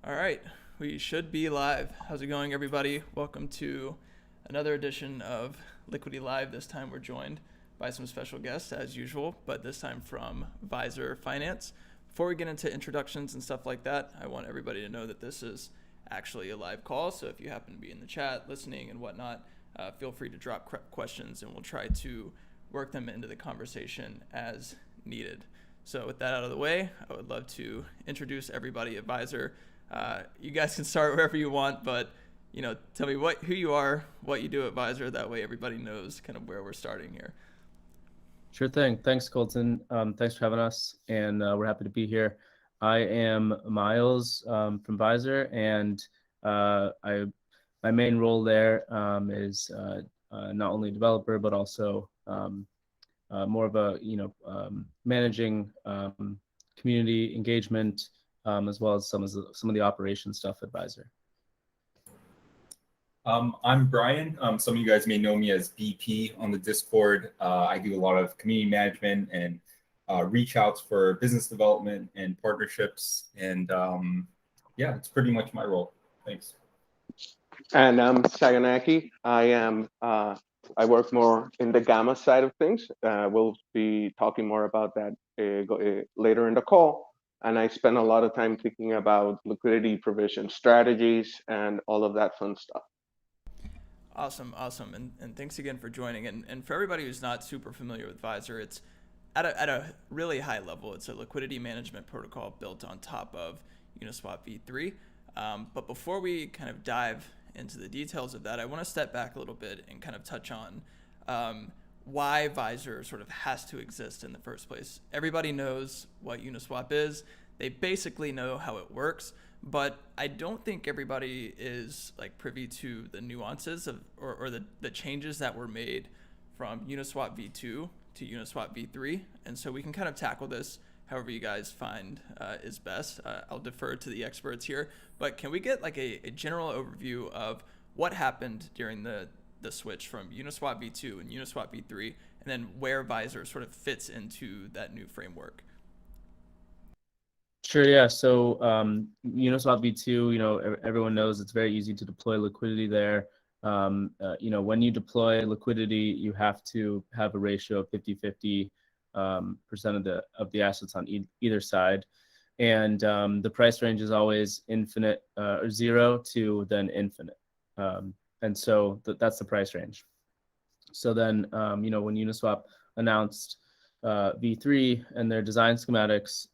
All right, we should be live. How's it going, everybody? Welcome to another edition of Liquity Live. This time we're joined by some special guests, as usual, but this time from Visor Finance. Before we get into introductions and stuff like that, I want everybody to know that this is actually a live call, so if you happen to be in the chat, listening and whatnot, feel free to drop questions and we'll try to work them into the conversation as needed. So with that out of the way, I would love to introduce everybody at Visor. You guys can start wherever you want, but tell me who you are, what you do at Visor. That way, everybody knows kind of where we're starting here. Sure thing. Thanks, Colton. Thanks for having us, and we're happy to be here. I am Miles from Visor, and my main role there is not only a developer but also more of a managing community engagement, as well as some of the operation stuff at Visor. I'm Brian. Some of you guys may know me as BP on the Discord. I do a lot of community management and reach outs for business development and partnerships. And yeah, it's pretty much my role. Thanks. And I'm Saganaki. I work more in the Gamma side of things. We'll be talking more about that later in the call. And I spend a lot of time thinking about liquidity provision strategies and all of that fun stuff. Awesome. And thanks again for joining. And for everybody who's not super familiar with Visor, it's at a really high level. It's a liquidity management protocol built on top of Uniswap V3. But before we kind of dive into the details of that, I want to step back a little bit and kind of touch on why Visor sort of has to exist in the first place. Everybody knows what Uniswap is. They basically know how it works, but I don't think everybody is like privy to the nuances of or the changes that were made from Uniswap V2 to Uniswap V3. And so we can kind of tackle this however you guys find is best. I'll defer to the experts here, but can we get like a general overview of what happened during the switch from Uniswap V2 and Uniswap V3, and then where Visor sort of fits into that new framework? Sure, yeah. So Uniswap V2, everyone knows it's very easy to deploy liquidity there. When you deploy liquidity, you have to have a ratio of 50-50% of the assets on either side, and the price range is always infinite, or 0 to then infinite, and so that's the price range. So then, when Uniswap announced V3 and their design schematics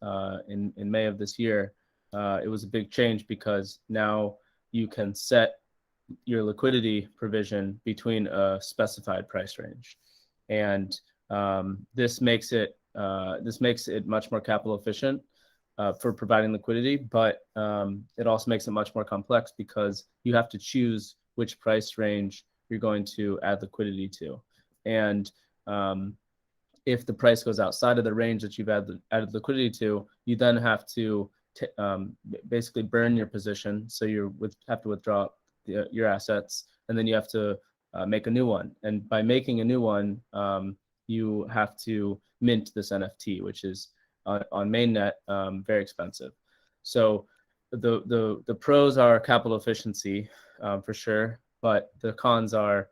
in May of this year, it was a big change because now you can set your liquidity provision between a specified price range, and this makes it much more capital efficient for providing liquidity, but it also makes it much more complex because you have to choose which price range you're going to add liquidity to, and if the price goes outside of the range that you've added liquidity to, you then have to basically burn your position. So you have to withdraw your assets, and then you have to make a new one. And by making a new one, you have to mint this NFT, which is on mainnet very expensive. So the pros are capital efficiency for sure, but the cons are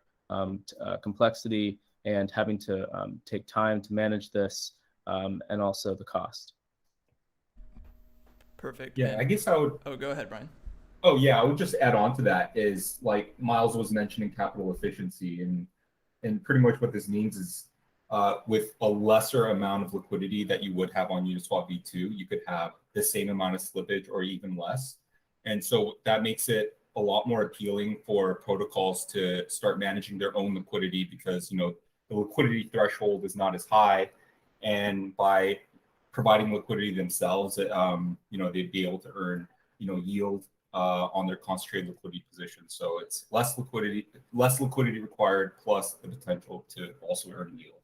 complexity and having to take time to manage this, and also the cost. Perfect. Yeah, I guess I would. Oh, go ahead, Brian. Oh yeah, I would just add on to that is like Miles was mentioning capital efficiency, and pretty much what this means is with a lesser amount of liquidity that you would have on Uniswap V2, you could have the same amount of slippage or even less. And so that makes it a lot more appealing for protocols to start managing their own liquidity because, the liquidity threshold is not as high. And by providing liquidity themselves, they'd be able to earn, yield on their concentrated liquidity position. So it's less liquidity required, plus the potential to also earn yield.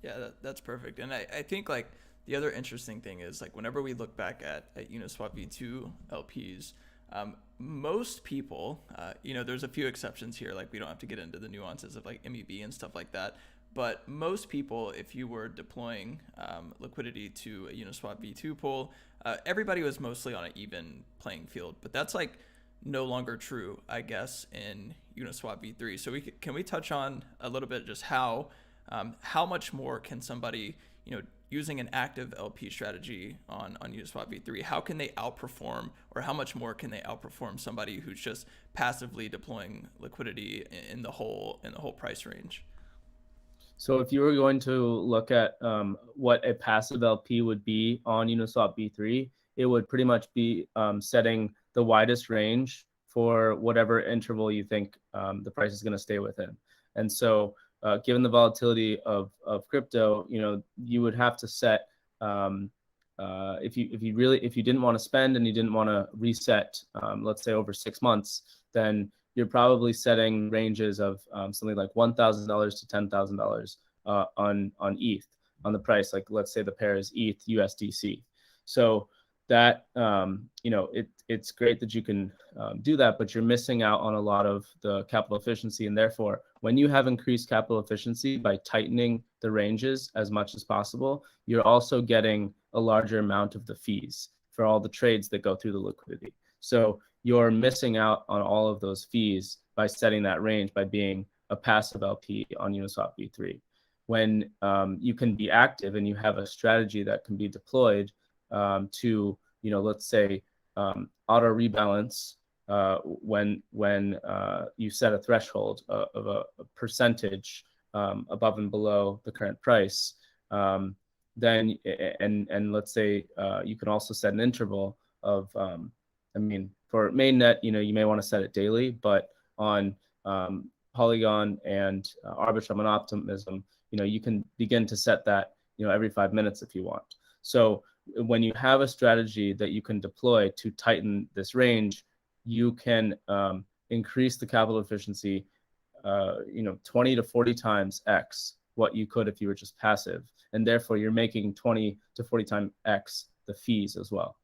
Yeah, that's perfect. And I think like the other interesting thing is like whenever we look back at Uniswap V2 LPs, most people, there's a few exceptions here, like we don't have to get into the nuances of like MEV and stuff like that, But most people, if you were deploying liquidity to a Uniswap V2 pool, everybody was mostly on an even playing field. But that's like no longer true, I guess, in Uniswap V3. So can we touch on a little bit just how much more can somebody, using an active LP strategy on Uniswap V3, how can they outperform, or how much more can they outperform somebody who's just passively deploying liquidity in the whole price range? So if you were going to look at what a passive LP would be on Uniswap V3, it would pretty much be setting the widest range for whatever interval you think the price is going to stay within. And so given the volatility of crypto, you would have to set if you didn't want to spend and you didn't want to reset, let's say over 6 months, then you're probably setting ranges of something like $1,000 to $10,000 on ETH on the price. Like let's say the pair is ETH USDC. So that it's great that you can do that, but you're missing out on a lot of the capital efficiency. And therefore, when you have increased capital efficiency by tightening the ranges as much as possible, you're also getting a larger amount of the fees for all the trades that go through the liquidity. So you're missing out on all of those fees by setting that range, by being a passive LP on Uniswap V3. When you can be active and you have a strategy that can be deployed to, let's say, auto rebalance when you set a threshold of a percentage above and below the current price, then and let's say you can also set an interval of for mainnet, you may want to set it daily, but on Polygon and Arbitrum and Optimism, you can begin to set that every 5 minutes if you want. So when you have a strategy that you can deploy to tighten this range, you can increase the capital efficiency 20 to 40 times X what you could if you were just passive, and therefore you're making 20 to 40 times X the fees as well.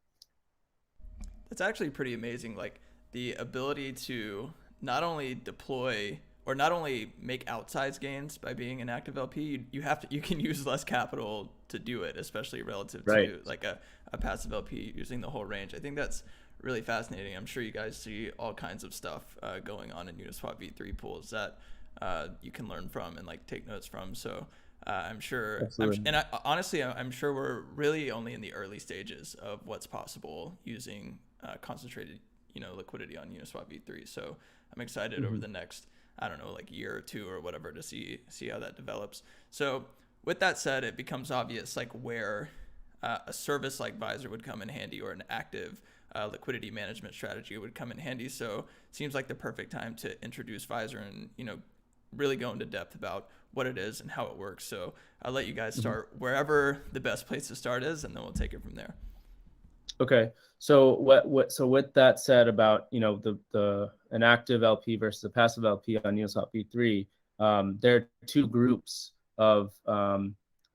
That's actually pretty amazing. Like the ability to not only deploy or not only make outsized gains by being an active LP, you can use less capital to do it, especially relative to like a passive LP using the whole range. I think that's really fascinating. I'm sure you guys see all kinds of stuff going on in Uniswap V3 pools that you can learn from and like take notes from. So I'm sure, honestly, I'm sure we're really only in the early stages of what's possible using concentrated, liquidity on Uniswap V3. So I'm excited over the next, like year or two or whatever to see how that develops. So with that said, it becomes obvious like where a service like Visor would come in handy, or an active liquidity management strategy would come in handy. So it seems like the perfect time to introduce Visor and, really go into depth about what it is and how it works. So I'll let you guys start wherever the best place to start is, and then we'll take it from there. Okay. So so with that said about, an active LP versus a passive LP on Uniswap V3, there are two groups of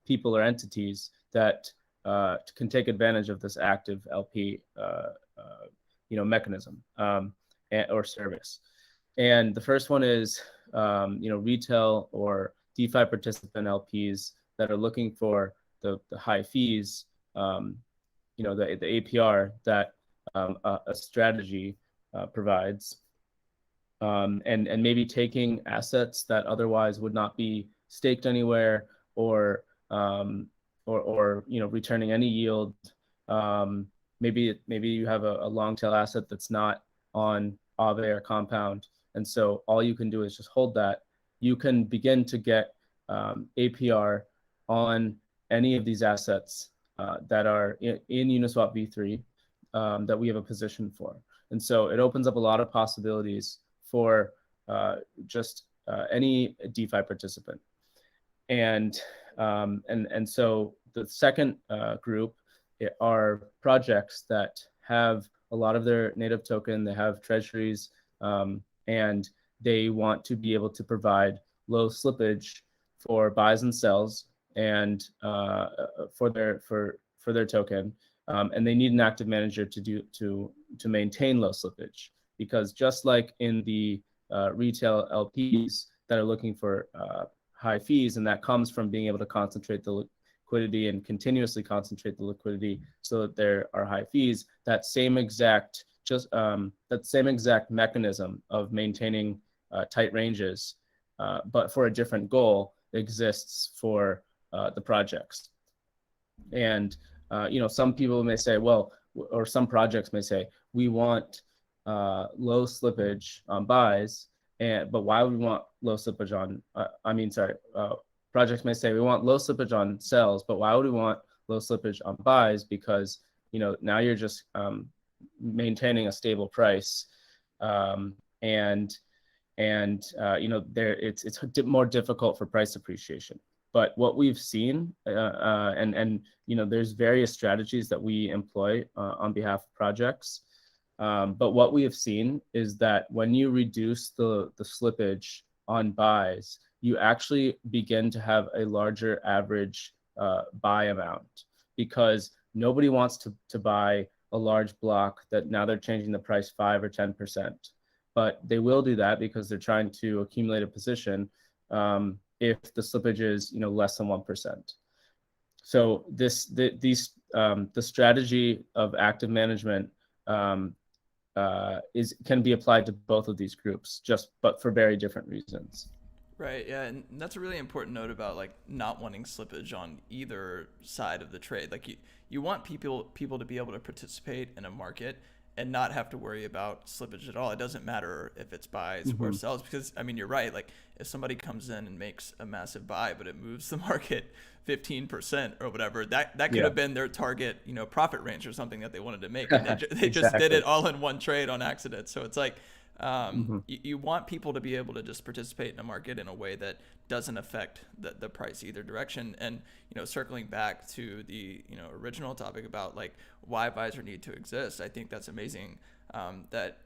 people or entities that can take advantage of this active LP mechanism or service. And the first one is retail or DeFi participant LPs that are looking for the high fees, the APR that a strategy provides, and maybe taking assets that otherwise would not be staked anywhere, or returning any yield. Maybe you have a long tail asset that's not on Aave or Compound, and so all you can do is just hold that. You can begin to get APR on any of these assets that are in Uniswap V3 that we have a position for. And so it opens up a lot of possibilities for just any DeFi participant. And so the second group are projects that have a lot of their native token, they have treasuries, and they want to be able to provide low slippage for buys and sells and for their token, and they need an active manager to maintain low slippage, because just like in the retail LPs that are looking for high fees, and that comes from being able to concentrate the liquidity and continuously concentrate the liquidity so that there are high fees. That same exact mechanism of maintaining tight ranges, but for a different goal, exists for the projects. And some people may say, well, or some projects may say, we want low slippage on buys, but why would we want low slippage on? Projects may say we want low slippage on sells, but why would we want low slippage on buys? Because now you're just maintaining a stable price, it's more difficult for price appreciation. But what we've seen, there's various strategies that we employ on behalf of projects. But what we have seen is that when you reduce the slippage on buys, you actually begin to have a larger average buy amount, because nobody wants to buy a large block that now they're changing the price 5 or 10%. But they will do that because they're trying to accumulate a position if the slippage is less than 1%. So the strategy of active management can be applied to both of these groups, but for very different reasons. Right. Yeah, and that's a really important note about like not wanting slippage on either side of the trade. Like you want people to be able to participate in a market and not have to worry about slippage at all. It doesn't matter if it's buys or sells, because you're right. Like if somebody comes in and makes a massive buy, but it moves the market 15% or whatever, that could have been their target, profit range or something that they wanted to make. And they just did it all in one trade on accident. So it's like, you want people to be able to just participate in a market in a way that doesn't affect the price either direction. And circling back to the original topic about like why Visor need to exist, I think that's amazing that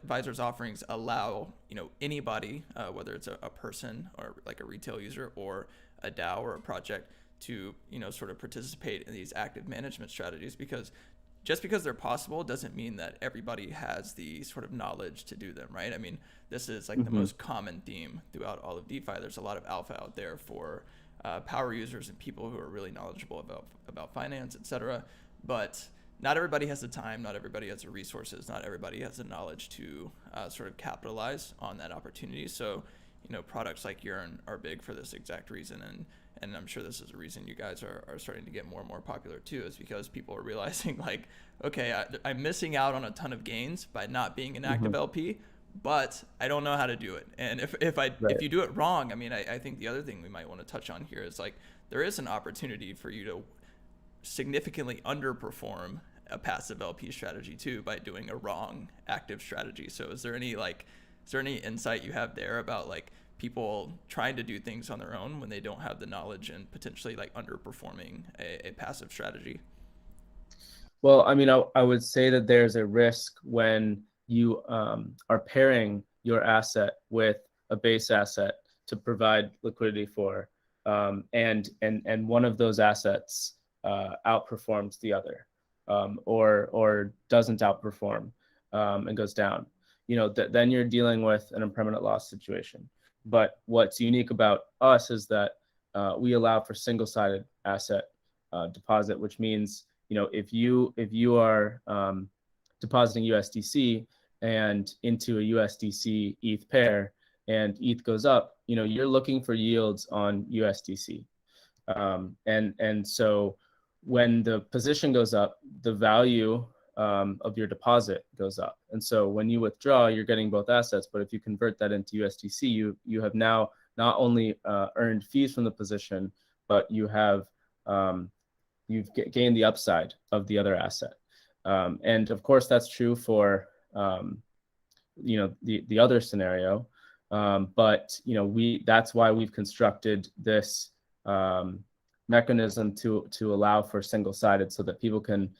Visor's offerings allow anybody, whether it's a person or like a retail user or a DAO or a project, to sort of participate in these active management strategies, because just because they're possible doesn't mean that everybody has the sort of knowledge to do them, right? I mean, this is like the most common theme throughout all of DeFi. There's a lot of alpha out there for power users and people who are really knowledgeable about finance, et cetera. But not everybody has the time, not everybody has the resources, not everybody has the knowledge to sort of capitalize on that opportunity. So, products like Yearn are big for this exact reason. And I'm sure this is a reason you guys are starting to get more and more popular too, is because people are realizing like, okay, I'm missing out on a ton of gains by not being an active LP, but I don't know how to do it. And if you do it wrong, I think the other thing we might want to touch on here is like, there is an opportunity for you to significantly underperform a passive LP strategy too by doing a wrong active strategy. So is there any insight you have there about like people trying to do things on their own when they don't have the knowledge and potentially like underperforming a passive strategy? Well, I would say that there's a risk when you are pairing your asset with a base asset to provide liquidity for, and one of those assets outperforms the other, or doesn't outperform and goes down. Then you're dealing with an impermanent loss situation. But what's unique about us is that we allow for single-sided asset deposit, which means if you are depositing USDC and into a USDC ETH pair, and ETH goes up, you're looking for yields on USDC, and so when the position goes up, the value of your deposit goes up. And so when you withdraw, you're getting both assets. But if you convert that into USDC, you have now not only earned fees from the position, but you've gained the upside of the other asset. And of course, that's true for the other scenario. But that's why we've constructed this mechanism to allow for single-sided, so that people can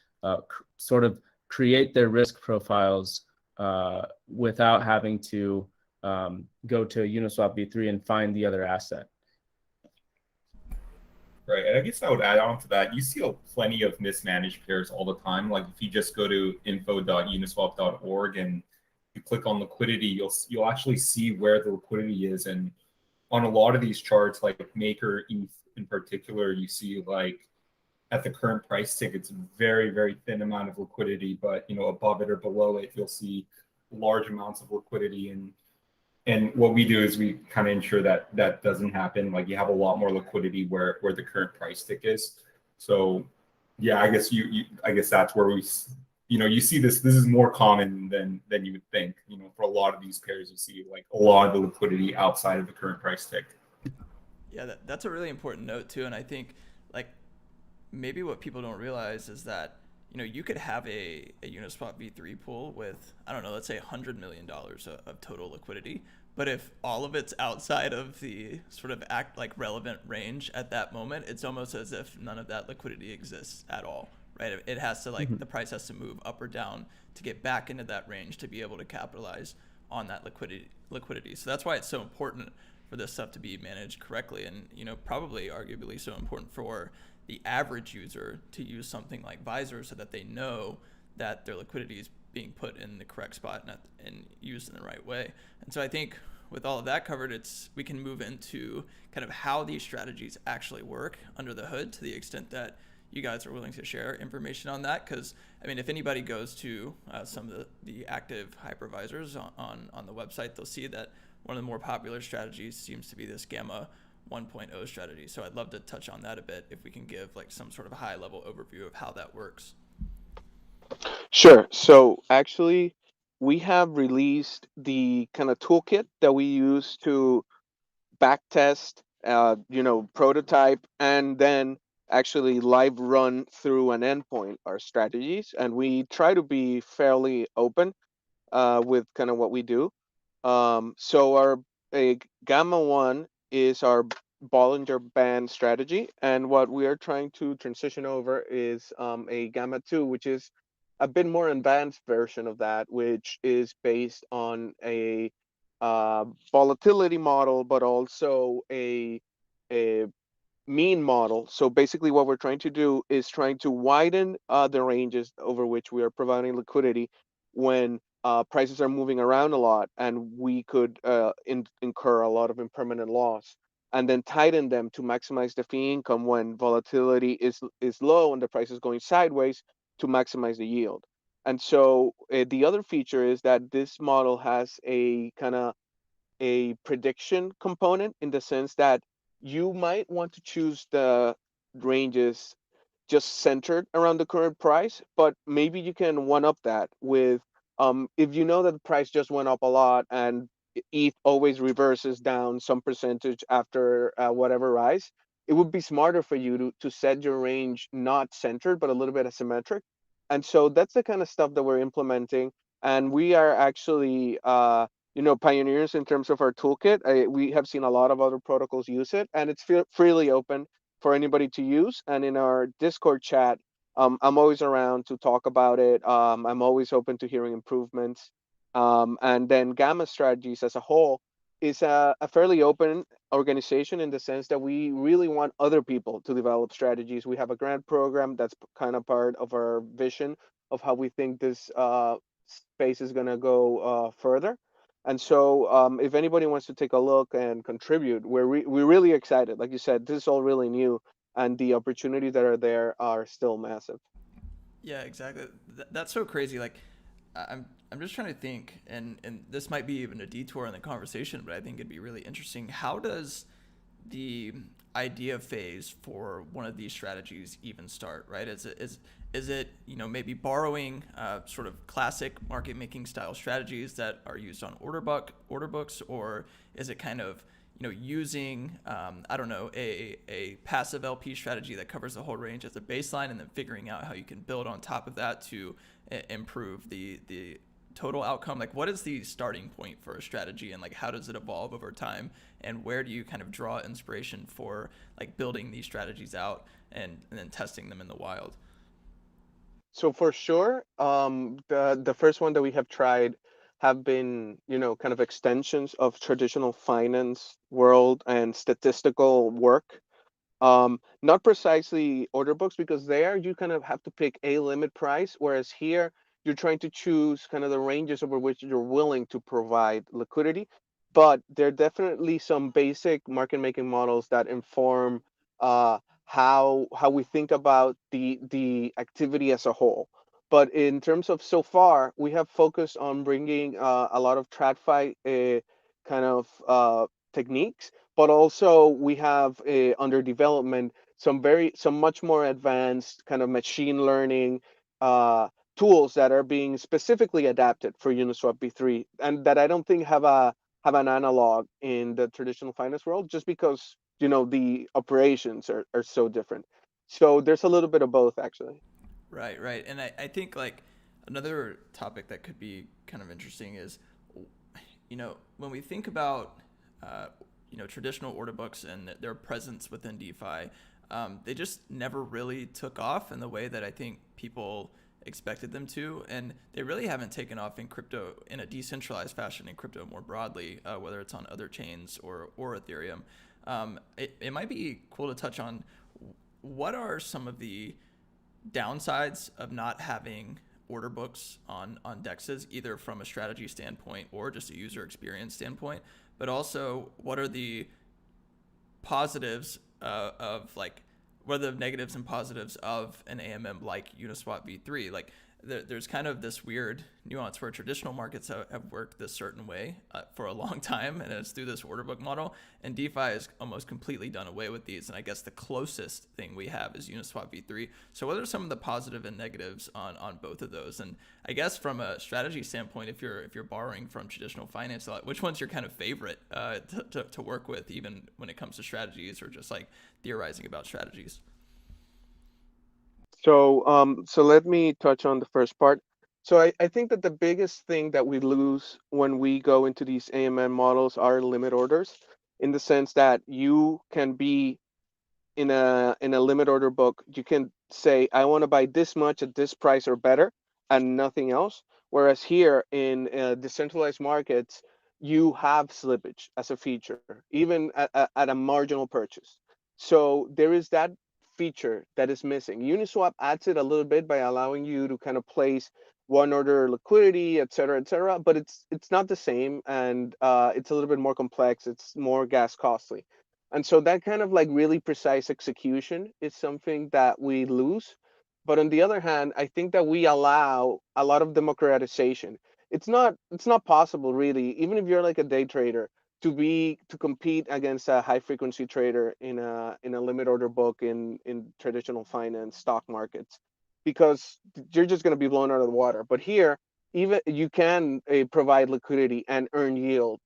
sort of create their risk profiles without having to go to Uniswap V3 and find the other asset. Right, and I guess I would add on to that. You see plenty of mismanaged pairs all the time. Like if you just go to info.uniswap.org and you click on liquidity, you'll actually see where the liquidity is, and on a lot of these charts, like Maker ETH in particular, you see like at the current price tick, it's very, very thin amount of liquidity, but above it or below it, you'll see large amounts of liquidity. And what we do is we kind of ensure that that doesn't happen. Like you have a lot more liquidity where the current price tick is. So yeah, I guess I guess that's where you see this is more common than you would think. For a lot of these pairs, you see like a lot of the liquidity outside of the current price tick. Yeah, that's a really important note too. And I think like maybe what people don't realize is that you could have a Uniswap V3 pool with, I don't know, let's say $100 million of total liquidity. But if all of it's outside of the sort of relevant range at that moment, it's almost as if none of that liquidity exists at all, right? It has to the price has to move up or down to get back into that range to be able to capitalize on that liquidity. So that's why it's so important for this stuff to be managed correctly, and probably arguably so important for the average user to use something like Visor so that they know that their liquidity is being put in the correct spot and used in the right way. And so I think with all of that covered, we can move into kind of how these strategies actually work under the hood, to the extent that you guys are willing to share information on that. Because I mean, if anybody goes to some of the active hypervisors on the website, they'll see that one of the more popular strategies seems to be this Gamma 1.0 strategy. So I'd love to touch on that a bit, if we can give like some sort of high level overview of how that works. Sure. So actually, we have released the kind of toolkit that we use to backtest, prototype, and then actually live run through an endpoint our strategies. And we try to be fairly open with kind of what we do. So our Gamma 1 is our Bollinger Band strategy, and what we are trying to transition over is a Gamma 2, which is a bit more advanced version of that, which is based on a volatility model, but also a mean model. So basically what we're trying to do is trying to widen the ranges over which we are providing liquidity when prices are moving around a lot, and we could incur a lot of impermanent loss, and then tighten them to maximize the fee income when volatility is low and the price is going sideways, to maximize the yield. And so the other feature is that this model has a kind of a prediction component, in the sense that you might want to choose the ranges just centered around the current price, but maybe you can one up that with if you know that the price just went up a lot and ETH always reverses down some percentage after whatever rise, it would be smarter for you to set your range not centered but a little bit asymmetric. And so that's the kind of stuff that we're implementing, and we are actually pioneers in terms of our toolkit. We have seen a lot of other protocols use it, and it's freely open for anybody to use. And in our Discord chat, I'm always around to talk about it. I'm always open to hearing improvements. And then Gamma Strategies as a whole is a fairly open organization, in the sense that we really want other people to develop strategies. We have a grant program that's kind of part of our vision of how we think this space is going to go further. And so if anybody wants to take a look and contribute, we're really excited. Like you said, this is all really new, and the opportunities that are there are still massive. Yeah, exactly. That's so crazy. Like, I'm just trying to think, and this might be even a detour in the conversation, but I think it'd be really interesting. How does the idea phase for one of these strategies even start, right? Is it maybe borrowing sort of classic market making style strategies that are used on order books, or is it kind of using I don't know, a passive LP strategy that covers the whole range as a baseline, and then figuring out how you can build on top of that to improve the total outcome? Like, what is the starting point for a strategy, and like how does it evolve over time, and where do you kind of draw inspiration for like building these strategies out and then testing them in the wild? So for sure, the first one that we have tried have been, kind of extensions of traditional finance world and statistical work. Not precisely order books, because there you kind of have to pick a limit price, whereas here you're trying to choose kind of the ranges over which you're willing to provide liquidity. but there are definitely some basic market making models that inform how we think about the activity as a whole. But in terms of so far, we have focused on bringing a lot of TradFi kind of techniques, but also we have under development some much more advanced kind of machine learning tools that are being specifically adapted for Uniswap V3, and that I don't think have an analog in the traditional finance world, just because the operations are so different. So there's a little bit of both, actually. Right, right. And I think like another topic that could be kind of interesting is, when we think about, traditional order books and their presence within DeFi, they just never really took off in the way that I think people expected them to. And they really haven't taken off in crypto in a decentralized fashion in crypto more broadly, whether it's on other chains or Ethereum. It might be cool to touch on what are some of the downsides of not having order books on dexes, either from a strategy standpoint or just a user experience standpoint, but also what are the positives of like, what are the negatives and positives of an AMM like Uniswap V3? Like there's kind of this weird nuance where traditional markets have worked this certain way for a long time, and it's through this order book model, and DeFi is almost completely done away with these. And I guess the closest thing we have is Uniswap V3. So what are some of the positive and negatives on both of those? And I guess from a strategy standpoint, if you're borrowing from traditional finance, which one's your kind of favorite to work with, even when it comes to strategies or just like theorizing about strategies? So let me touch on the first part. So I think that the biggest thing that we lose when we go into these AMM models are limit orders, in the sense that you can be in a limit order book. You can say, I want to buy this much at this price or better, and nothing else. Whereas here in decentralized markets, you have slippage as a feature, even at a marginal purchase. So there is that feature that is missing. Uniswap adds it a little bit by allowing you to kind of place one order liquidity, et cetera, but it's not the same, and it's a little bit more complex. It's more gas costly. And so that kind of like really precise execution is something that we lose. But on the other hand, I think that we allow a lot of democratization. It's not possible really, even if you're like a day trader, to compete against a high frequency trader in a limit order book in traditional finance stock markets, because you're just going to be blown out of the water. But here, even you can provide liquidity and earn yield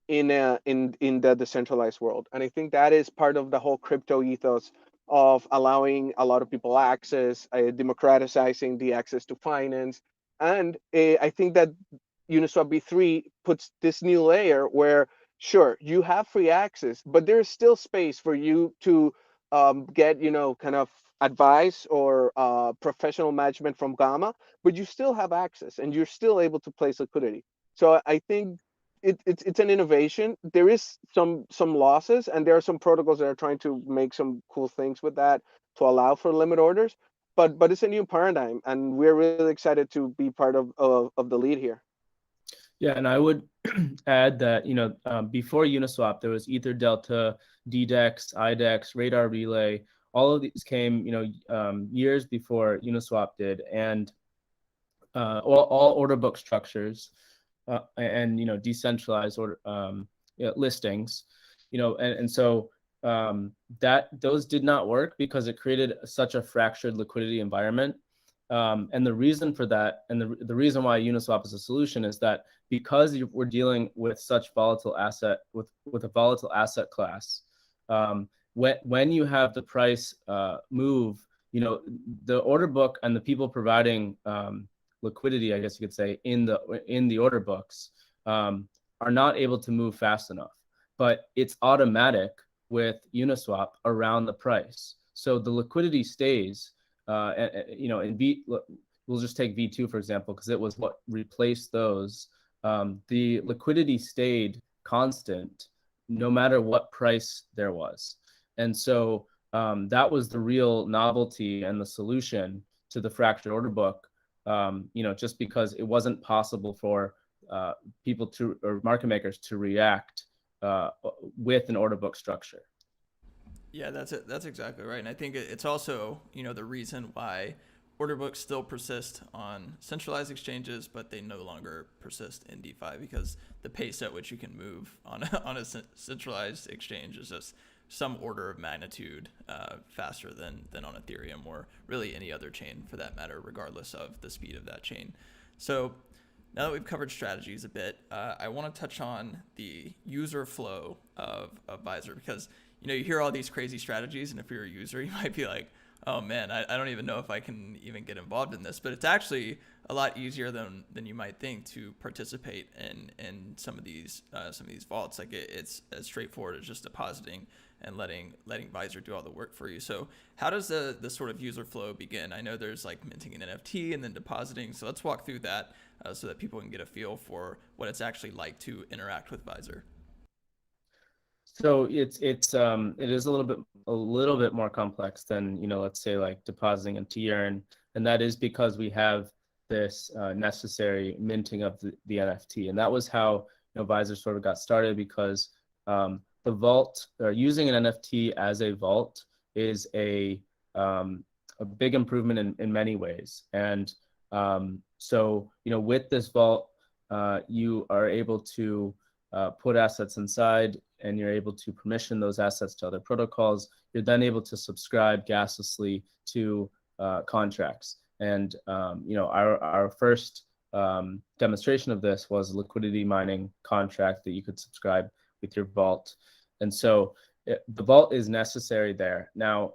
in the decentralized world. And I think that is part of the whole crypto ethos of allowing a lot of people access, democratizing the access to finance. And I think that Uniswap V3 puts this new layer where, sure, you have free access, but there's still space for you to get, kind of advice or professional management from Gamma, but you still have access and you're still able to place liquidity. So I think it's an innovation. There is some losses, and there are some protocols that are trying to make some cool things with that to allow for limit orders. But it's a new paradigm, and we're really excited to be part of the lead here. Yeah, and I would add that before Uniswap, there was Ether Delta, DDEX, IDEX, Radar Relay. All of these came years before Uniswap did, and all order book structures. And decentralized order listings, and so that those did not work because it created such a fractured liquidity environment. And the reason for that, and the reason why Uniswap is a solution, is that because we're dealing with such volatile asset with a volatile asset class, when you have the price move, the order book and the people providing liquidity, I guess you could say, in the order books are not able to move fast enough. But it's automatic with Uniswap around the price, so the liquidity stays. We'll just take V2 for example, because it was what replaced those. The liquidity stayed constant no matter what price there was, and so that was the real novelty and the solution to the fractured order book. Just because it wasn't possible for people to, or market makers to react with an order book structure. Yeah, that's it. That's exactly right. And I think it's also, the reason why order books still persist on centralized exchanges, but they no longer persist in DeFi, because the pace at which you can move on a centralized exchange is just some order of magnitude faster than on Ethereum, or really any other chain for that matter, regardless of the speed of that chain. So now that we've covered strategies a bit, I want to touch on the user flow of Visor, because you hear all these crazy strategies, and if you're a user, you might be like, oh man, I don't even know if I can even get involved in this. But it's actually a lot easier than you might think to participate in some of these vaults. Like it's as straightforward as just depositing and letting Visor do all the work for you. So how does the sort of user flow begin? I know there's like minting an NFT and then depositing. So let's walk through that so that people can get a feel for what it's actually like to interact with Visor. So it is a little bit more complex than, let's say like depositing into Yearn, and that is because we have this necessary minting of the NFT, and that was how Visor sort of got started, because the vault, or using an NFT as a vault, is a big improvement in many ways. And so with this vault, you are able to put assets inside, and you're able to permission those assets to other protocols. You're then able to subscribe gaslessly to contracts. And our first demonstration of this was a liquidity mining contract that you could subscribe with your vault. And so the vault is necessary there. Now,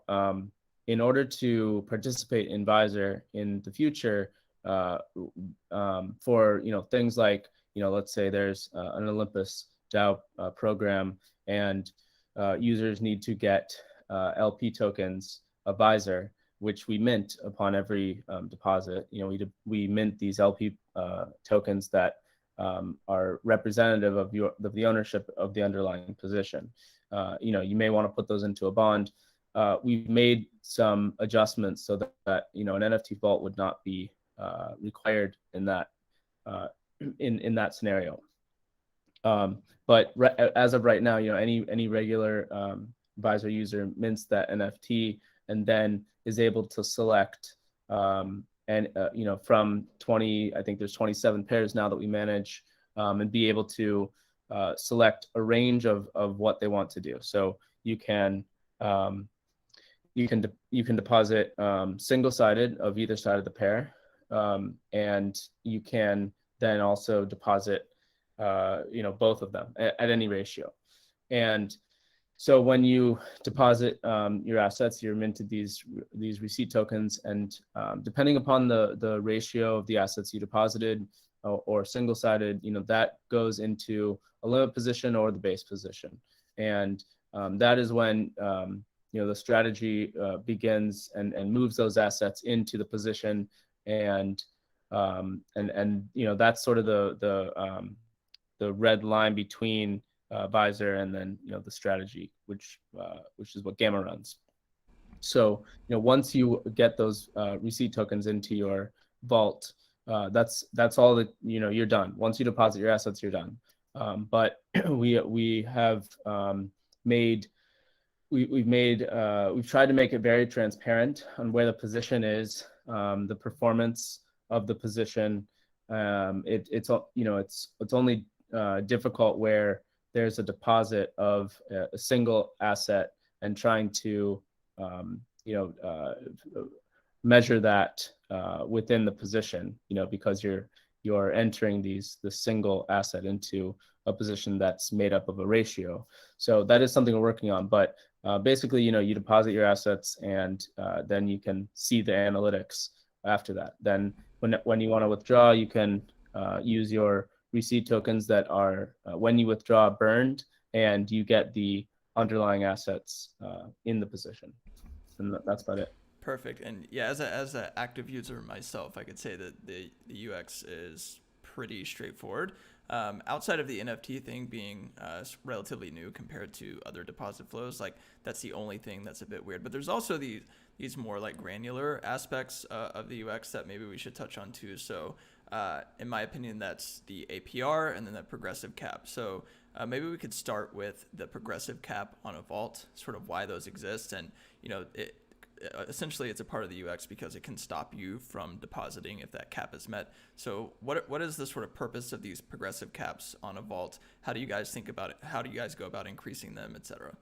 in order to participate in Visor in the future, for things like, let's say there's an Olympus DAO program, and users need to get LP tokens of Visor, which we mint upon every deposit. We mint these LP tokens that are representative of the ownership of the underlying position. You may want to put those into a bond. We've made some adjustments so that an NFT vault would not be required in that in that scenario. But as of right now, any regular Visor user mints that NFT and then is able to select from 20, I think there's 27 pairs now that we manage, and be able to select a range of what they want to do. So you can deposit single-sided of either side of the pair, and you can then also deposit both of them at any ratio. And so when you deposit your assets, you're minted these receipt tokens, and depending upon the ratio of the assets you deposited or single-sided, that goes into a limit position or the base position. And that is when the strategy begins and moves those assets into the position, and that's sort of the red line between Visor and then the strategy, which is what Gamma runs. So once you get those receipt tokens into your vault, that's all that you're done. Once you deposit your assets, you're done. But we've tried to make it very transparent on where the position is, the performance of the position. It's only difficult where there's a deposit of a single asset, and trying to measure that within the position, because you're entering the single asset into a position that's made up of a ratio. So that is something we're working on. But basically, you deposit your assets, and then you can see the analytics after that. Then when you want to withdraw, you can use your receipt tokens that are, when you withdraw, burned, and you get the underlying assets in the position. And that's about it. Perfect. And yeah, as an active user myself, I could say that the UX is pretty straightforward. Outside of the NFT thing being relatively new compared to other deposit flows, like that's the only thing that's a bit weird. But there's also these more like granular aspects of the UX that maybe we should touch on too. So in my opinion, that's the APR and then the progressive cap. So maybe we could start with the progressive cap on a vault, sort of why those exist. And, essentially it's a part of the UX because it can stop you from depositing if that cap is met. So what is the sort of purpose of these progressive caps on a vault? How do you guys think about it? How do you guys go about increasing them, et cetera?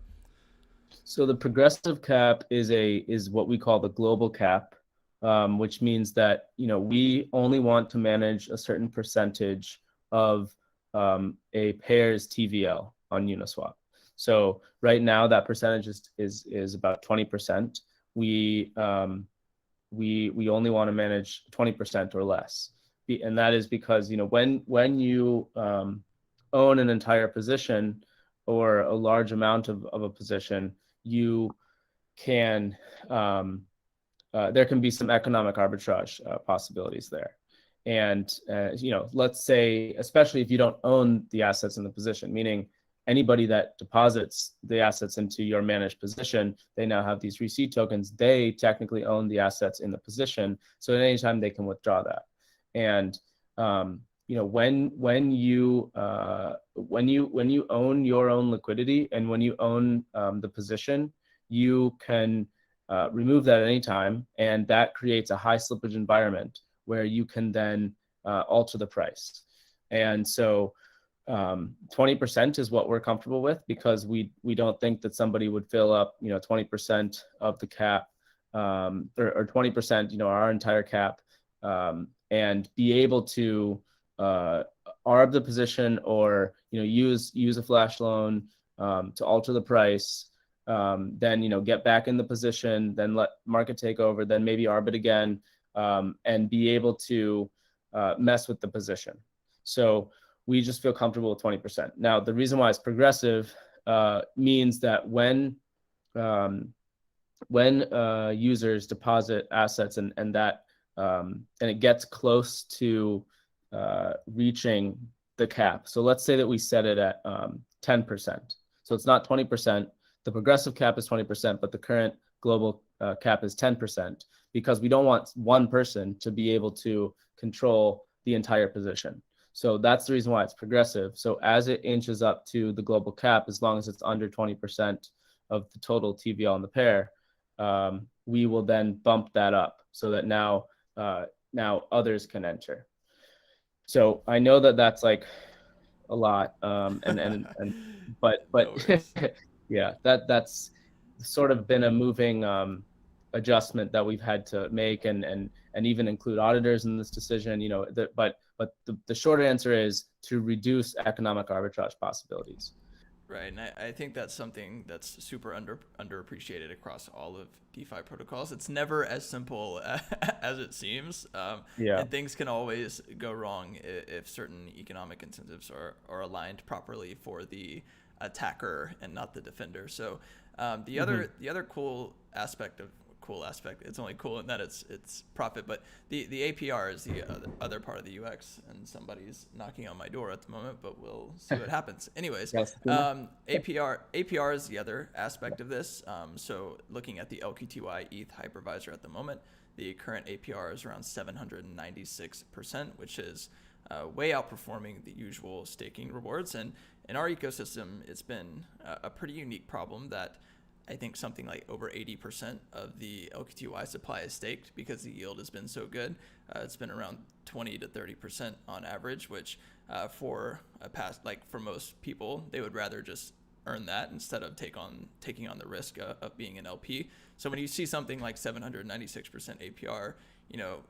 So the progressive cap is what we call the global cap, which means that we only want to manage a certain percentage of a pair's TVL on Uniswap. So right now that percentage is about 20%. We only want to manage 20% or less, and that is because when you own an entire position or a large amount of a position, you can there can be some economic arbitrage possibilities there. And let's say, especially if you don't own the assets in the position, meaning anybody that deposits the assets into your managed position, they now have these receipt tokens. They technically own the assets in the position, so at any time they can withdraw that. And when you own your own liquidity and when you own the position, you can remove that at any time, and that creates a high slippage environment where you can then alter the price. And so 20% is what we're comfortable with, because we don't think that somebody would fill up 20% of the cap or 20% our entire cap and be able to arb the position or use a flash loan to alter the price, then get back in the position, then let market take over, then maybe arb it again, and be able to mess with the position. So we just feel comfortable with 20%. Now, the reason why it's progressive means that when users deposit assets and it gets close to reaching the cap. So let's say that we set it at 10%. So it's not 20%. The progressive cap is 20%, but the current global cap is 10%, because we don't want one person to be able to control the entire position. So that's the reason why it's progressive. So as it inches up to the global cap, as long as it's under 20% of the total TVL in the pair, we will then bump that up so that now others can enter. So I know that that's like a lot, but No yeah, that's sort of been a moving adjustment that we've had to make and even include auditors in this decision. But the short answer is to reduce economic arbitrage possibilities. Right, and I think that's something that's super underappreciated across all of DeFi protocols. It's never as simple as it seems. And things can always go wrong if certain economic incentives are aligned properly for the attacker and not the defender. So the other cool aspect, it's only cool in that it's profit, but the APR is the other part of the UX, and somebody's knocking on my door at the moment, but we'll see what happens. Anyways, APR is the other aspect of this. So looking at the LQTY-ETH Hypervisor at the moment, the current APR is around 796%, which is way outperforming the usual staking rewards. And in our ecosystem, it's been a pretty unique problem that I think something like over 80% of the LQTY supply is staked because the yield has been so good. It's been around 20 to 30% on average, which for most people, they would rather just earn that instead of taking on the risk of being an LP. So when you see something like 796% APR,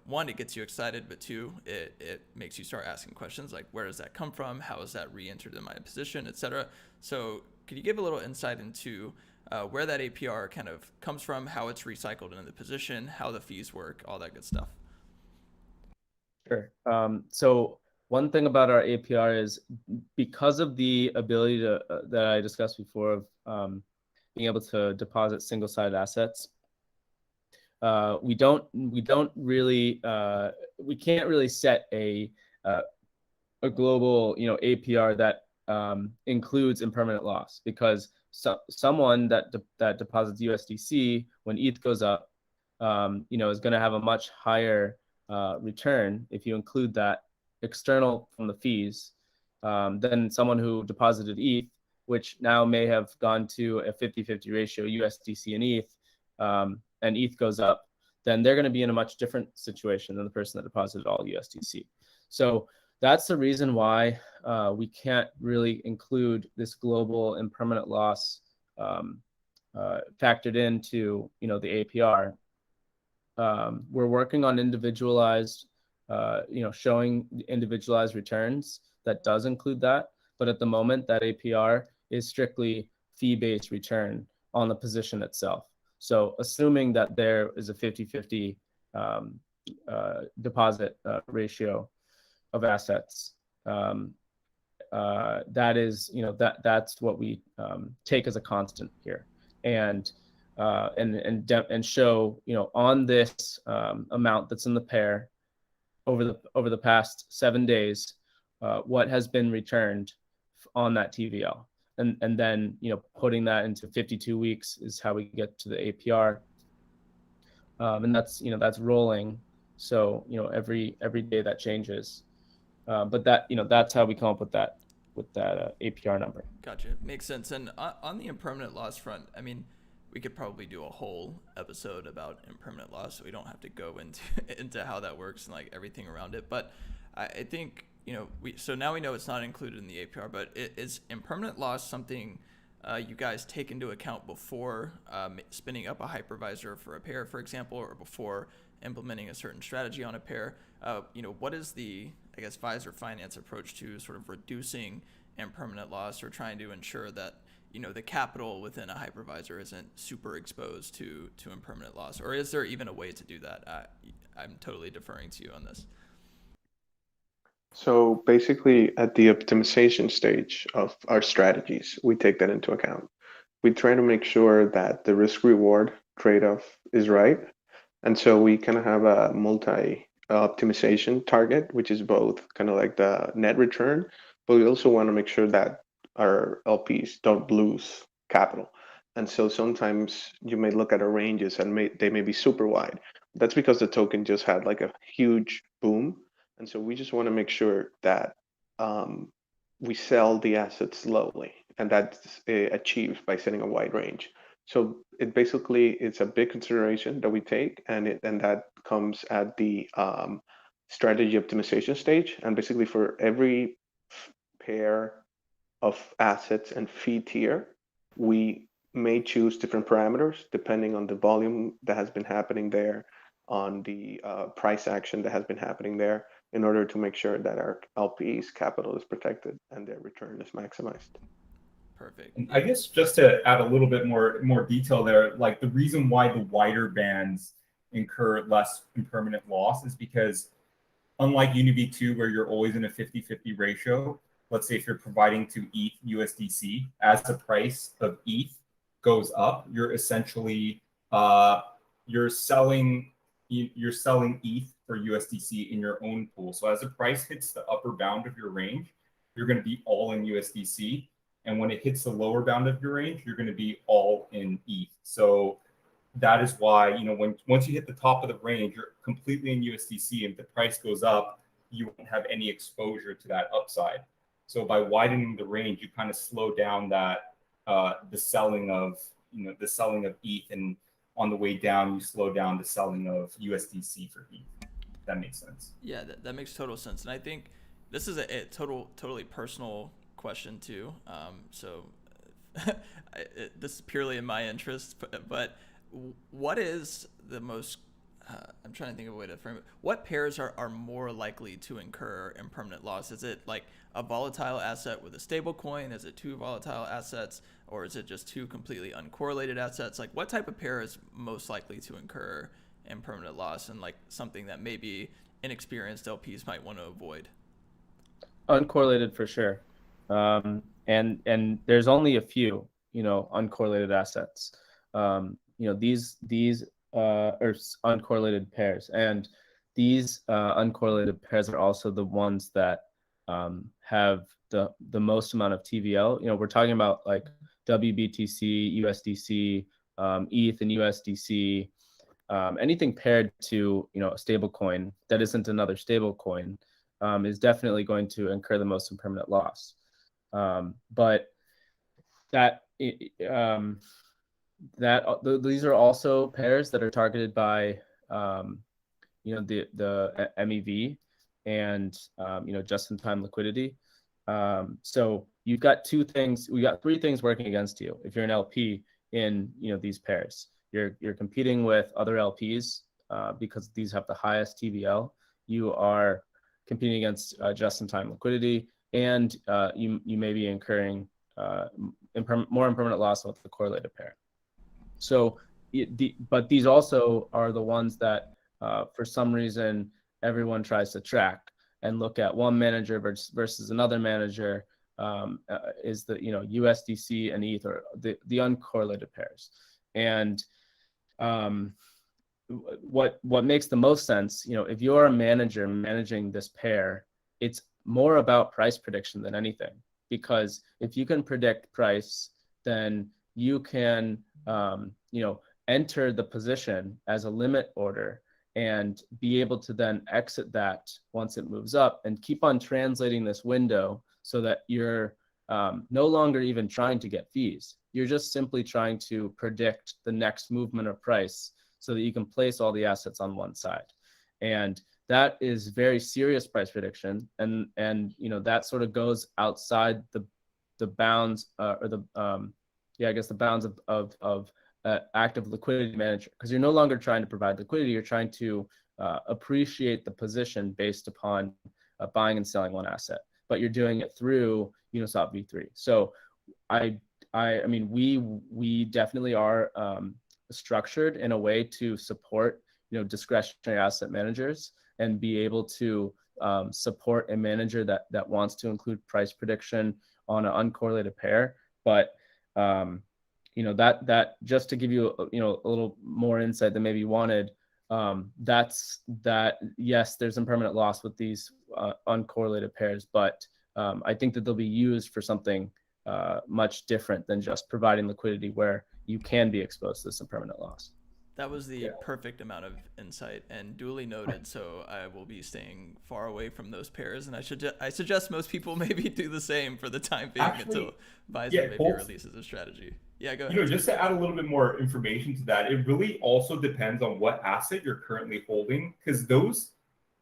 one, it gets you excited, but two, it makes you start asking questions like, where does that come from? How is that re-entered in my position, et cetera? So could you give a little insight into where that APR kind of comes from, how it's recycled into the position, how the fees work, all that good stuff? Sure. So one thing about our APR is because of the ability that I discussed before of being able to deposit single-sided assets, we can't really set a global APR that includes impermanent loss, because someone that deposits USDC, when ETH goes up, is going to have a much higher return if you include that external from the fees than someone who deposited ETH, which now may have gone to a 50-50 ratio USDC and ETH, and ETH goes up, then they're going to be in a much different situation than the person that deposited all USDC. So that's the reason why we can't really include this global impermanent loss factored into the APR. We're working on individualized, showing individualized returns that does include that. But at the moment, that APR is strictly fee-based return on the position itself. So assuming that there is a 50-50 deposit ratio of assets, that is, that's what we take as a constant here, and show, on this amount that's in the pair over the past 7 days, what has been returned on that TVL. And then, putting that into 52 weeks is how we get to the APR. And that's, that's rolling. So, every day that changes. But that, that's how we come up with that APR number. Gotcha. Makes sense. And on the impermanent loss front, I mean, we could probably do a whole episode about impermanent loss, so we don't have to go into how that works and like everything around it. But I think, so now we know it's not included in the APR, but is impermanent loss something you guys take into account before spinning up a hypervisor for a pair, for example, or before implementing a certain strategy on a pair? What is the, I guess, Visor Finance approach to sort of reducing impermanent loss, or trying to ensure that the capital within a hypervisor isn't super exposed to impermanent loss? Or is there even a way to do that? I'm totally deferring to you on this. So basically, at the optimization stage of our strategies, we take that into account. We try to make sure that the risk-reward trade-off is right. And so we kind of have a multi-optimization target, which is both kind of like the net return, but we also want to make sure that our LPs don't lose capital. And so sometimes you may look at our ranges and they may be super wide. That's because the token just had like a huge boom. And so we just want to make sure that we sell the assets slowly, and that's achieved by setting a wide range. So it basically, it's a big consideration that we take, and that comes at the strategy optimization stage. And basically for every pair of assets and fee tier, we may choose different parameters depending on the volume that has been happening there, on the price action that has been happening there, in order to make sure that our LPs capital is protected and their return is maximized. Perfect. And I guess just to add a little bit more detail there, like the reason why the wider bands incur less impermanent loss is because, unlike UniV2, where you're always in a 50-50 ratio, let's say if you're providing to ETH USDC, as the price of ETH goes up, you're essentially you're selling ETH for USDC in your own pool. So as the price hits the upper bound of your range, you're going to be all in USDC. And when it hits the lower bound of your range, you're going to be all in ETH. So that is why, once you hit the top of the range, you're completely in USDC. And if the price goes up, you won't have any exposure to that upside. So by widening the range, you kind of slow down that the selling of ETH, and on the way down, you slow down the selling of USDC for ETH. That makes sense. Yeah, that makes total sense. And I think this is a totally personal question too. So this is purely in my interest, but what is the most, I'm trying to think of a way to frame it. What pairs are more likely to incur impermanent loss? Is it like a volatile asset with a stable coin? Is it two volatile assets? Or is it just two completely uncorrelated assets? Like, what type of pair is most likely to incur impermanent loss, and like something that maybe inexperienced LPs might want to avoid? Uncorrelated for sure. And there's only a few, uncorrelated assets. These are uncorrelated pairs, and these uncorrelated pairs are also the ones that have the most amount of TVL. We're talking about like WBTC, USDC, ETH, and USDC. anything paired to, a stable coin that isn't another stable coin is definitely going to incur the most impermanent loss. But these are also pairs that are targeted by the MEV and just-in-time liquidity. So you've got three things working against you if you're an LP in these pairs. You're competing with other LPs because these have the highest TVL. You are competing against just-in-time liquidity, and you may be incurring more impermanent loss with the correlated pair. So, but these also are the ones that, for some reason, everyone tries to track and look at one manager versus another manager. Is the USDC and ETH, or the uncorrelated pairs. And what makes the most sense, if you're a manager managing this pair, it's more about price prediction than anything, because if you can predict price, then you can enter the position as a limit order and be able to then exit that once it moves up, and keep on translating this window so that you're no longer even trying to get fees. You're just simply trying to predict the next movement of price so that you can place all the assets on one side. And that is very serious price prediction. And that sort of goes outside the bounds the bounds of active liquidity manager, because you're no longer trying to provide liquidity. You're trying to appreciate the position based upon buying and selling one asset, but you're doing it through Uniswap V3. So I mean, we definitely are structured in a way to support discretionary asset managers and be able to support a manager that wants to include price prediction on an uncorrelated pair. But that just to give you a little more insight than maybe you wanted, yes, there's impermanent loss with these uncorrelated pairs, but I think that they'll be used for something much different than just providing liquidity, where you can be exposed to this impermanent loss. That was the perfect amount of insight and duly noted. So I will be staying far away from those pairs, and I suggest most people maybe do the same for the time being until Visor maybe releases a strategy. Yeah, go ahead. Just to add a little bit more information to that, it really also depends on what asset you're currently holding, because those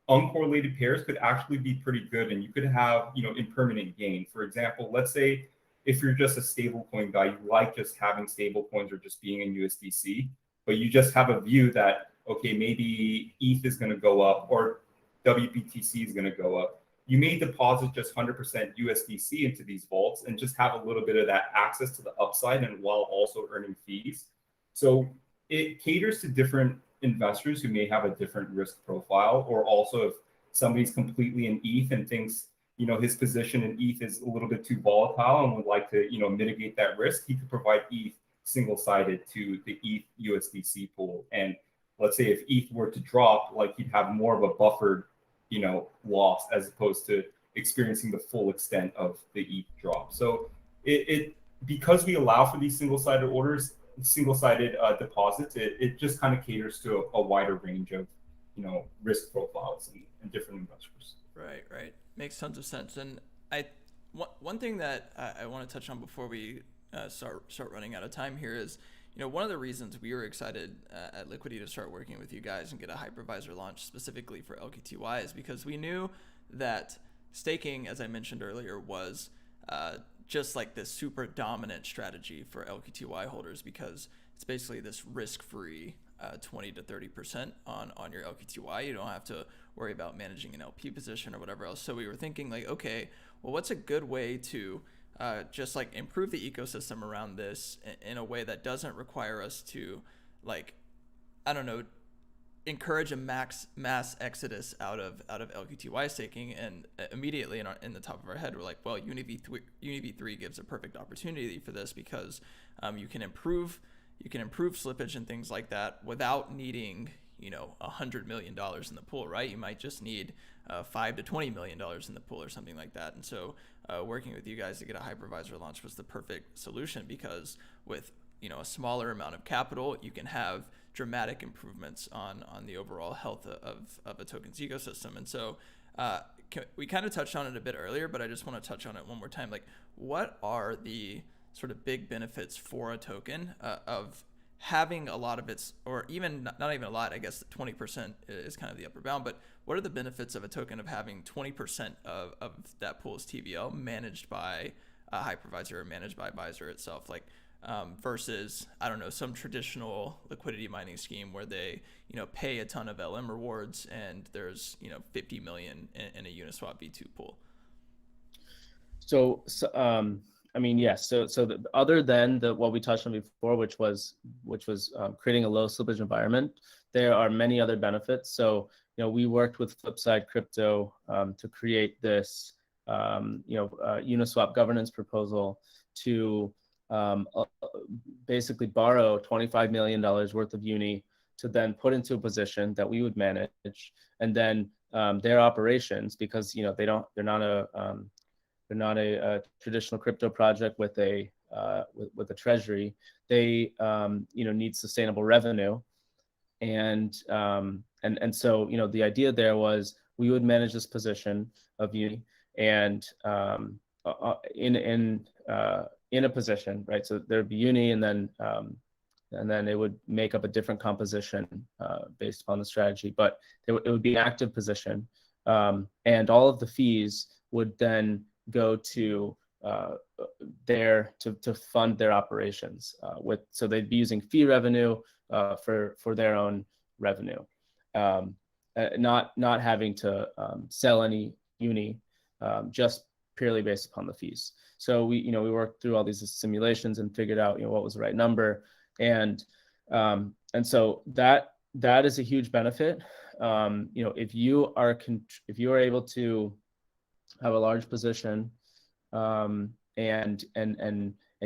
uncorrelated pairs could actually be pretty good, and you could have impermanent gain. For example, let's say if you're just a stablecoin guy, you like just having stablecoins or just being in USDC, but you just have a view that, okay, maybe ETH is going to go up or WBTC is going to go up. You may deposit just 100% USDC into these vaults and just have a little bit of that access to the upside, and while also earning fees. So it caters to different investors who may have a different risk profile, or also if somebody's completely in ETH and thinks his position in ETH is a little bit too volatile and would like to mitigate that risk, he could provide ETH single-sided to the ETH USDC pool. And let's say if ETH were to drop, like, he'd have more of a buffered loss, as opposed to experiencing the full extent of the ETH drop. So it because we allow for these single-sided orders, single-sided deposits, it just kind of caters to a wider range of risk profiles and different investors. Right. Makes tons of sense. And one thing that I want to touch on before we start running out of time here is, one of the reasons we were excited at Liquity to start working with you guys and get a hypervisor launch specifically for LQTY is because we knew that staking, as I mentioned earlier, was just like this super dominant strategy for LQTY holders, because it's basically this risk-free 20 to 30% on your LQTY. You don't have to worry about managing an LP position or whatever else. So we were thinking, like, okay, well, what's a good way to just like improve the ecosystem around this in a way that doesn't require us to, like, I don't know, encourage a mass exodus out of LQTY staking. And immediately in the top of our head, we're like, well, UniV3 gives a perfect opportunity for this, because you can improve slippage and things like that without needing $100 million in the pool, right? You might just need $5 to $20 million in the pool or something like that. And so working with you guys to get a hypervisor launch was the perfect solution, because with a smaller amount of capital, you can have dramatic improvements on the overall health of a token's ecosystem. And so we kind of touched on it a bit earlier, but I just want to touch on it one more time. Like, what are the sort of big benefits for a token of having a lot of its, or even not even a lot, I guess 20% is kind of the upper bound, but what are the benefits of a token of having 20% of that pool's TVL managed by a hypervisor or managed by Visor itself, like versus, I don't know, some traditional liquidity mining scheme where they, pay a ton of LM rewards and there's, 50 million in a Uniswap V2 pool? I mean, yes. So other than what we touched on before, which was creating a low slippage environment, there are many other benefits. So we worked with Flipside Crypto to create this Uniswap governance proposal to basically borrow $25 million worth of Uni to then put into a position that we would manage, and then their operations, because they're not a traditional crypto project with a treasury. They need sustainable revenue, and so the idea there was we would manage this position of Uni, and in a position, right? So there'd be Uni, and then it would make up a different composition based upon the strategy, but it would be an active position, and all of the fees would then go to to fund their operations so they'd be using fee revenue for their own revenue, not having to sell any Uni, just purely based upon the fees. So we worked through all these simulations and figured out what was the right number, and so that is a huge benefit. If you are able to have a large position and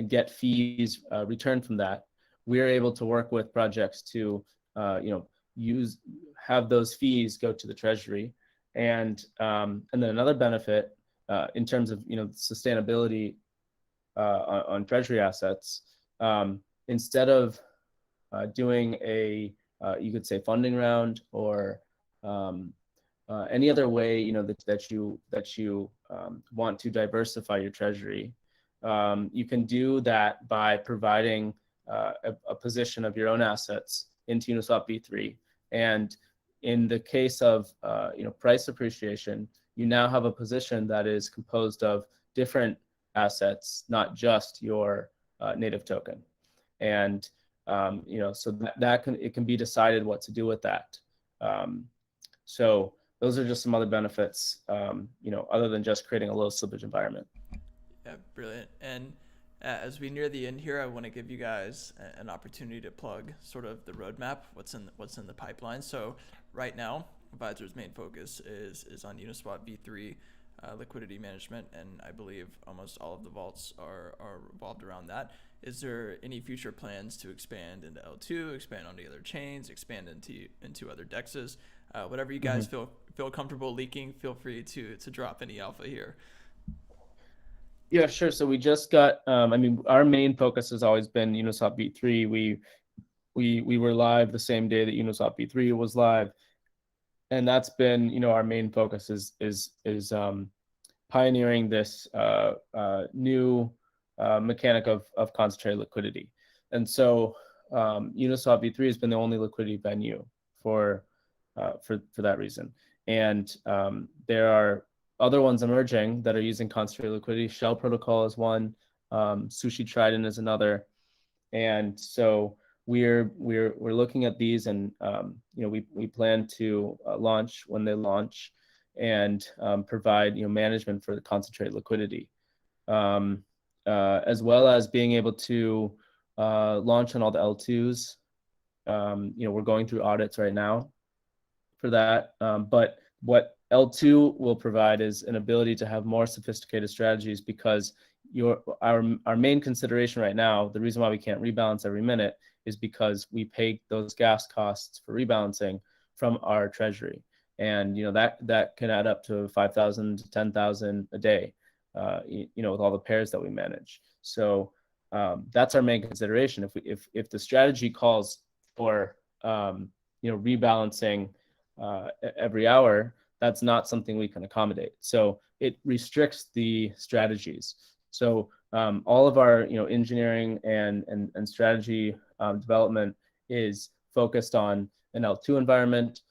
get fees returned from that, we're able to work with projects to have those fees go to the treasury, and then another benefit in terms of sustainability on treasury assets, instead of doing a you could say funding round or any other way that you want to diversify your treasury, you can do that by providing a position of your own assets into Uniswap V3. And in the case of price appreciation, you now have a position that is composed of different assets, not just your native token. And so it can be decided what to do with that. So those are just some other benefits, other than just creating a low slippage environment. Yeah, brilliant. And as we near the end here, I want to give you guys an opportunity to plug sort of the roadmap, what's in the pipeline. So right now, Visor's main focus is on Uniswap V3 liquidity management, and I believe almost all of the vaults are revolved around that. Is there any future plans to expand into L2, expand onto other chains, expand into other dexes? Whatever you guys feel comfortable leaking, feel free to drop any alpha here. Yeah, sure. So we just got, our main focus has always been Uniswap V3. We were live the same day that Uniswap V3 was live, and that's been, our main focus is pioneering this new mechanic of concentrated liquidity. And so Uniswap V3 has been the only liquidity venue for that reason. And there are other ones emerging that are using concentrated liquidity. Shell Protocol is one, Sushi Trident is another. And so we're looking at these, and we plan to launch when they launch, and provide management for the concentrated liquidity, as well as being able to launch on all the L2s. We're going through audits right now for that, but what L2 will provide is an ability to have more sophisticated strategies, because our main consideration right now, the reason why we can't rebalance every minute, is because we pay those gas costs for rebalancing from our treasury, and that can add up to 5,000 to 10,000 a day, with all the pairs that we manage. So that's our main consideration. If the strategy calls for rebalancing every hour, that's not something we can accommodate. So it restricts the strategies. So all of our engineering and strategy development is focused on an L2 environment,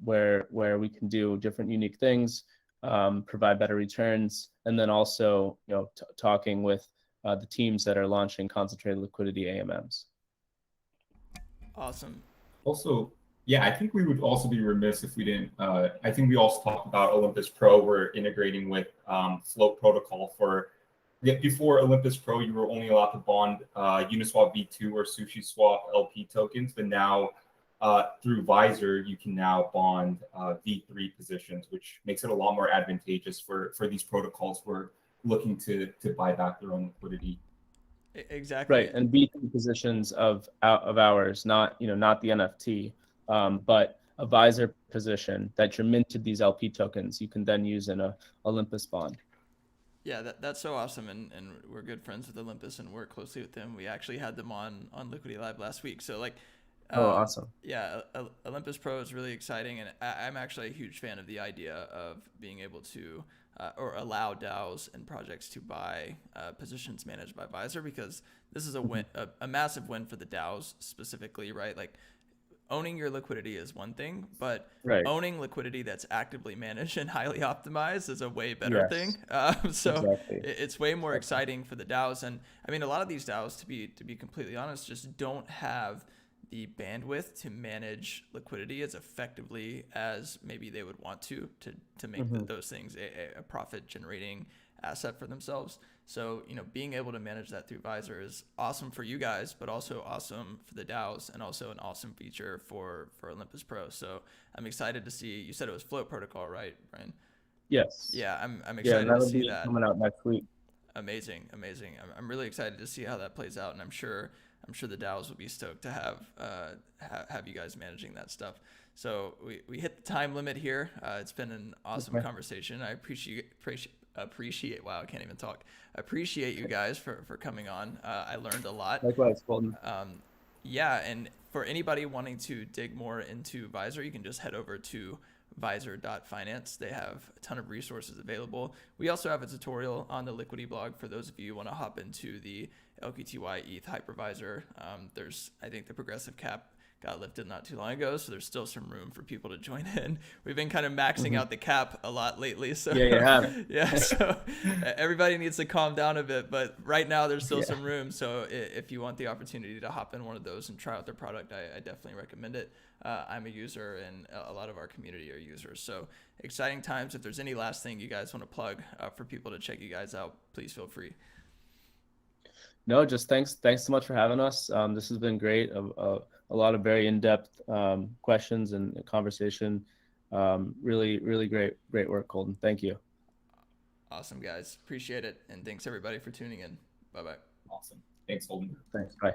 where we can do different unique things, provide better returns, and then also talking with the teams that are launching concentrated liquidity AMMs. Awesome. Also, yeah, I think we would also be remiss if we didn't. I think we also talked about Olympus Pro. We're integrating with Float Protocol for. Before Olympus Pro, you were only allowed to bond Uniswap V2 or SushiSwap LP tokens, but now through Visor, you can now bond V3 positions, which makes it a lot more advantageous for these protocols who are looking to buy back their own liquidity. Exactly. Right, and V3 positions of ours, not the NFT, but a Visor position that you're minted these LP tokens, you can then use in a Olympus bond. Yeah, that's so awesome, and we're good friends with Olympus and work closely with them. We actually had them on Liquidity Live last week, so like, awesome. Yeah, Olympus Pro is really exciting, and I'm actually a huge fan of the idea of being able to or allow DAOs and projects to buy positions managed by Visor, because this is a win, a massive win for the DAOs specifically, right? Like, owning your liquidity is one thing, but owning liquidity that's actively managed and highly optimized is a way better thing. So exactly. It's way more exciting for the DAOs. And I mean, a lot of these DAOs, to be completely honest, just don't have the bandwidth to manage liquidity as effectively as maybe they would want to make those things a profit generating asset for themselves. So, being able to manage that through Visor is awesome for you guys, but also awesome for the DAOs, and also an awesome feature for Olympus Pro. So I'm excited to see. You said it was Float Protocol, right, Brian? Yes. Yeah, I'm excited to see that. Coming out next week. Amazing. I'm really excited to see how that plays out, and I'm sure the DAOs will be stoked to have you guys managing that stuff. So we hit the time limit here. It's been an awesome conversation. I appreciate. Wow, I can't even talk. I appreciate you guys for coming on. I learned a lot. Likewise, Golden. Yeah, and for anybody wanting to dig more into Visor, you can just head over to visor.finance. They have a ton of resources available. We also have a tutorial on the Liquidity blog for those of you who want to hop into the LQTY-ETH Hypervisor. I think the progressive cap got lifted not too long ago, so there's still some room for people to join in. We've been kind of maxing out the cap a lot lately, so yeah, so everybody needs to calm down a bit, but right now there's still some room. So if you want the opportunity to hop in one of those and try out their product, I definitely recommend it. I'm a user, and a lot of our community are users, so exciting times. If there's any last thing you guys want to plug for people to check you guys out, please feel free. No, just thanks so much for having us. This has been great. A lot of very in-depth questions and conversation. Really great work, Golden. Thank you. Awesome, guys. Appreciate it. And thanks everybody for tuning in. Bye-bye. Awesome. Thanks, Golden. Thanks. Bye.